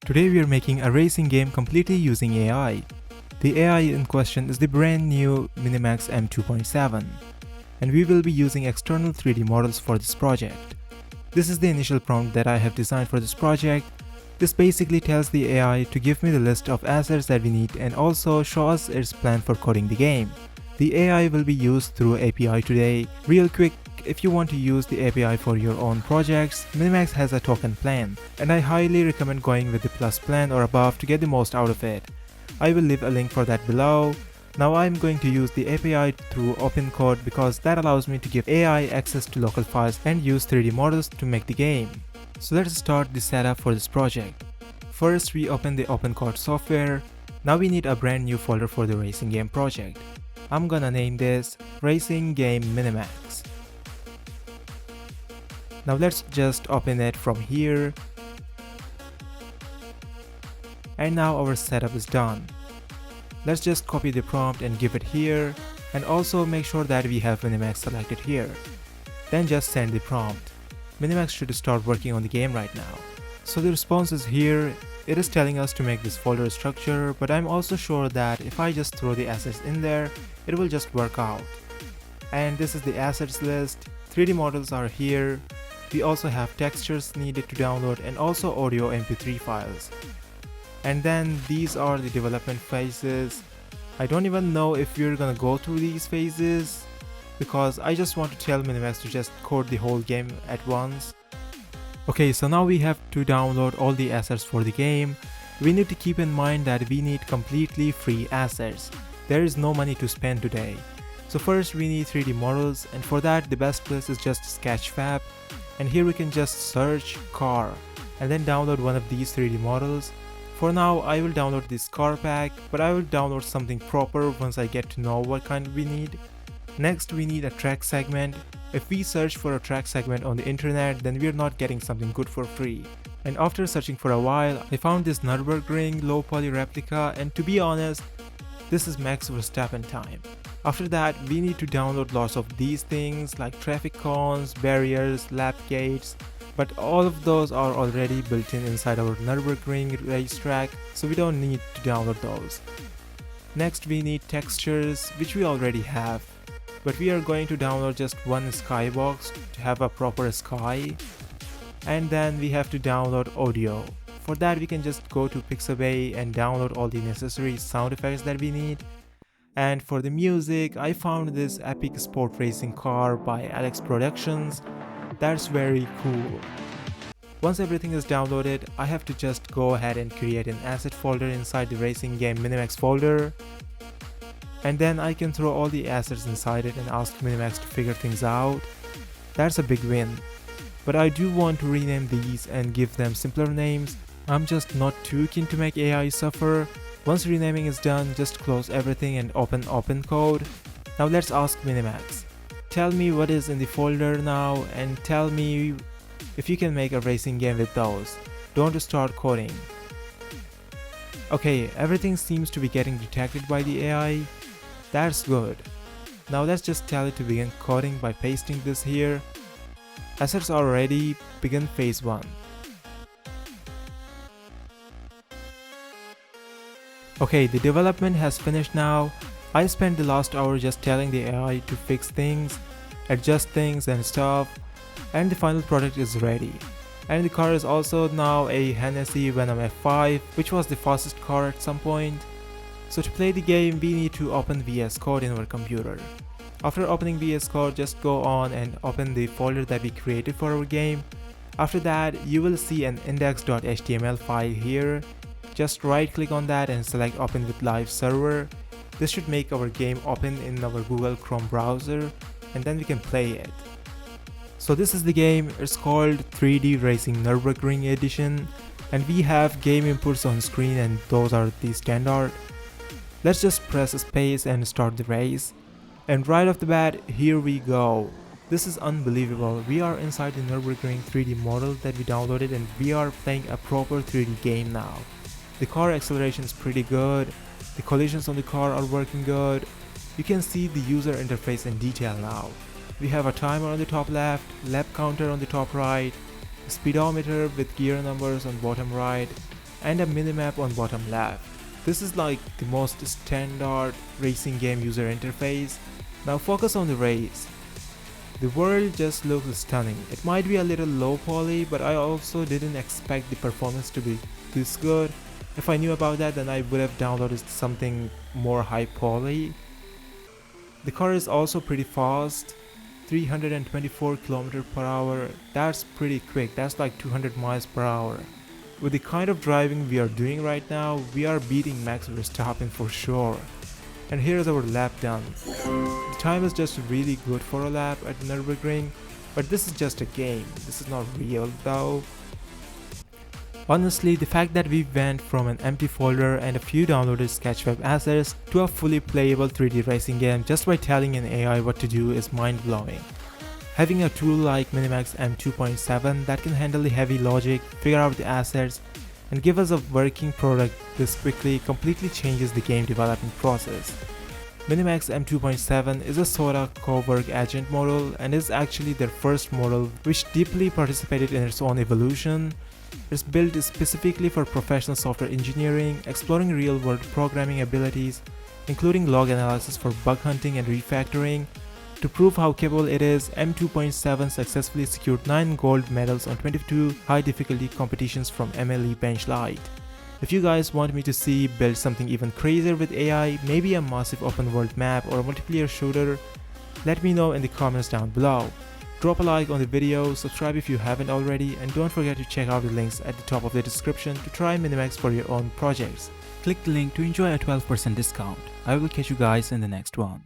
Today we are making a racing game completely using AI. The AI in question is the brand new MiniMax M2.7, and we will be using external 3D models for this project. This is the initial prompt that I have designed for this project. This basically tells the AI to give me the list of assets that we need and also show us its plan for coding the game. The AI will be used through API today. Real quick, if you want to use the API for your own projects, MiniMax has a token plan, and I highly recommend going with the Plus plan or above to get the most out of it. I will leave a link for that below. Now I'm going to use the API through OpenCode because that allows me to give AI access to local files and use 3D models to make the game. So let's start the setup for this project. First we open the OpenCode software. Now we need a brand new folder for the racing game project. I'm gonna name this Racing Game MiniMax. Now let's just open it from here. And now our setup is done. Let's just copy the prompt and give it here, and also make sure that we have MiniMax selected here. Then just send the prompt. MiniMax should start working on the game right now. So the response is here. It is telling us to make this folder structure, but I'm also sure that if I just throw the assets in there, it will just work out. And this is the assets list. 3D models are here. We also have textures needed to download and also audio MP3 files. And then these are the development phases. I don't even know if we're gonna go through these phases because I just want to tell MiniMax to just code the whole game at once. Okay, so now we have to download all the assets for the game. We need to keep in mind that we need completely free assets. There is no money to spend today. So first we need 3D models, and for that the best place is just Sketchfab. And here we can just search car and then download one of these 3D models. For now I will download this car pack, but I will download something proper once I get to know what kind we need. Next we need a track segment. If we search for a track segment on the internet, then we are not getting something good for free. And after searching for a while, I found this Nürburgring low poly replica, and to be honest, this is Max Verstappen time. After that, we need to download lots of these things like traffic cones, barriers, lap gates, but all of those are already built in inside our Nürburgring racetrack, so we don't need to download those. Next we need textures, which we already have, but we are going to download just one skybox to have a proper sky. And then we have to download audio. For that we can just go to Pixabay and download all the necessary sound effects that we need. And for the music, I found this epic sport racing car by Alex Productions. That's very cool. Once everything is downloaded, I have to just go ahead and create an asset folder inside the racing game MiniMax folder. And then I can throw all the assets inside it and ask MiniMax to figure things out. That's a big win. But I do want to rename these and give them simpler names. I'm just not too keen to make AI suffer. Once renaming is done, just close everything and open OpenCode. Now let's ask MiniMax. Tell me what is in the folder now and tell me if you can make a racing game with those. Don't start coding. Okay, everything seems to be getting detected by the AI. That's good. Now let's just tell it to begin coding by pasting this here. Assets are ready, begin phase 1. Okay, the development has finished now. I spent the last hour just telling the AI to fix things, adjust things and stuff, and the final product is ready. And the car is also now a Hennessy Venom F5, which was the fastest car at some point. So to play the game, we need to open VS Code in our computer. After opening VS Code, just go on and open the folder that we created for our game. After that, you will see an index.html file here. Just right click on that and select Open with Live Server. This should make our game open in our Google Chrome browser, and then we can play it. So this is the game. It's called 3D Racing Nürburgring Edition, and we have game inputs on screen, and those are the standard. Let's just press space and start the race. And right off the bat, here we go. This is unbelievable. We are inside the Nürburgring 3D model that we downloaded, and we are playing a proper 3D game now. The car acceleration is pretty good. The collisions on the car are working good. You can see the user interface in detail now. We have a timer on the top left, lap counter on the top right, a speedometer with gear numbers on bottom right, and a minimap on bottom left. This is like the most standard racing game user interface. Now focus on the race. The world just looks stunning. It might be a little low poly, but I also didn't expect the performance to be this good. If I knew about that, then I would have downloaded something more high poly. The car is also pretty fast, 324 km per hour. That's pretty quick, that's like 200 miles per hour. With the kind of driving we are doing right now, we are beating Max Verstappen for sure. And here's our lap done. The time is just really good for a lap at Nürburgring, but this is just a game. This is not real though. Honestly, the fact that we went from an empty folder and a few downloaded Sketchweb assets to a fully playable 3D racing game just by telling an AI what to do is mind-blowing. Having a tool like MiniMax M2.7 that can handle the heavy logic, figure out the assets, and give us a working product this quickly completely changes the game development process. MiniMax M2.7 is a sort of Cowork Agent Model and is actually their first model which deeply participated in its own evolution. It's built specifically for professional software engineering, exploring real-world programming abilities, including log analysis for bug hunting and refactoring. To prove how capable it is, M2.7 successfully secured 9 gold medals on 22 high-difficulty competitions from MLE Benchlight. If you guys want me to build something even crazier with AI, maybe a massive open-world map or a multiplayer shooter, let me know in the comments down below. Drop a like on the video, subscribe if you haven't already, and don't forget to check out the links at the top of the description to try MiniMax for your own projects. Click the link to enjoy a 12% discount. I will catch you guys in the next one.